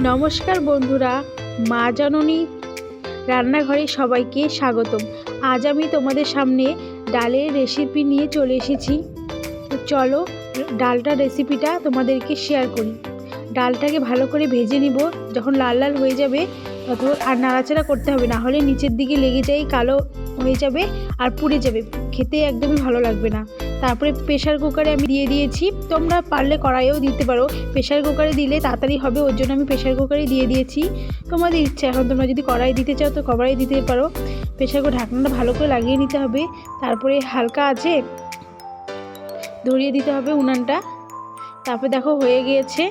নমস্কার বন্ধুরা, মা জননী রান্নাঘরে সবাইকে স্বাগতম। আজ আমি তোমাদের সামনে ডালের রেসিপি নিয়ে চলে এসেছি। তো চলো ডালটার রেসিপিটা তোমাদেরকে শেয়ার করি। ডালটাকে ভালো করে ভেজে নিব। যখন লাল লাল হয়ে যাবে তখন আর নাড়াচাড়া করতে হবে, না হলে নিচের দিকে লেগে যায়, কালো হয়ে যাবে আর পুড়ে যাবে, খেতে একদমই ভালো লাগবে না। তারপরে প্রেশার কুকারে আমি দিয়ে দিয়েছি। তোমরা পারলে কড়াইও দিতে পারো, প্রেশার কুকারে দিলে তাড়াতাড়ি হবে, ওর জন্য আমি প্রেশার কুকারে দিয়ে দিয়েছি। তোমাদের ইচ্ছা, এখন তোমরা যদি কড়াই দিতে চাও তো কড়াই দিতে পারো। প্রেশার কুকার ঢাকনাটা ভালো করে লাগিয়ে নিতে হবে। তারপরে হালকা আছে ধরিয়ে দিতে হবে উনানটা। তারপরে দেখো হয়ে গিয়েছে।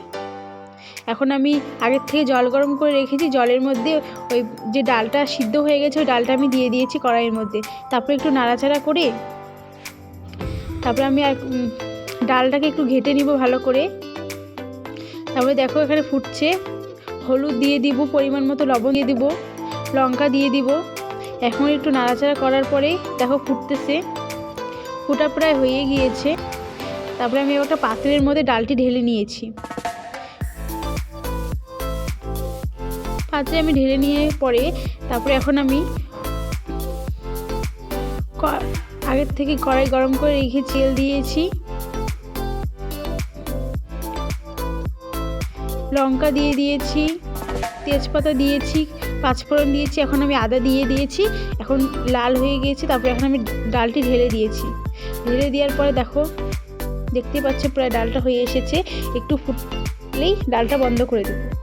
এখন আমি আগের থেকে জল গরম করে রেখেছি, জলের মধ্যে ওই যে ডালটা সিদ্ধ হয়ে গেছে ওই ডালটা আমি দিয়ে দিয়েছি কড়াইয়ের মধ্যে। তারপরে একটু নাড়াচাড়া করে তারপরে আমি আর ডালটাকে একটু ঘেটে নিব ভালো করে। তারপরে দেখো এখানে ফুটছে, হলুদ দিয়ে দিব, পরিমাণ মতো লবণ দিয়ে দিব, লঙ্কা দিয়ে দিব। এখন একটু নাড়াচাড়া করার পরে দেখো ফুটতেছে, ফুটা প্রায় হয়ে গিয়েছে। তারপরে আমি একটা পাত্রের মধ্যে ডালটি ঢেলে নিয়েছি। পাত্রে আমি ঢেলে নিয়ে পরে তারপরে এখন আমি আগের থেকে কড়াই গরম করে রেখে তেল দিয়েছি, লঙ্কা দিয়ে দিয়েছি, তেজপাতা দিয়েছি, পাঁচফোড়ন দিয়েছি, এখন আমি আদা দিয়ে দিয়েছি। এখন লাল হয়ে গিয়েছে। তারপরে এখন আমি ডালটি ঢেলে দিয়েছি। ঢেলে দেওয়ার পরে দেখো দেখতে পাচ্ছ প্রায় ডালটা হয়ে এসেছে। একটু ফুটলেই ডালটা বন্ধ করে দেবো।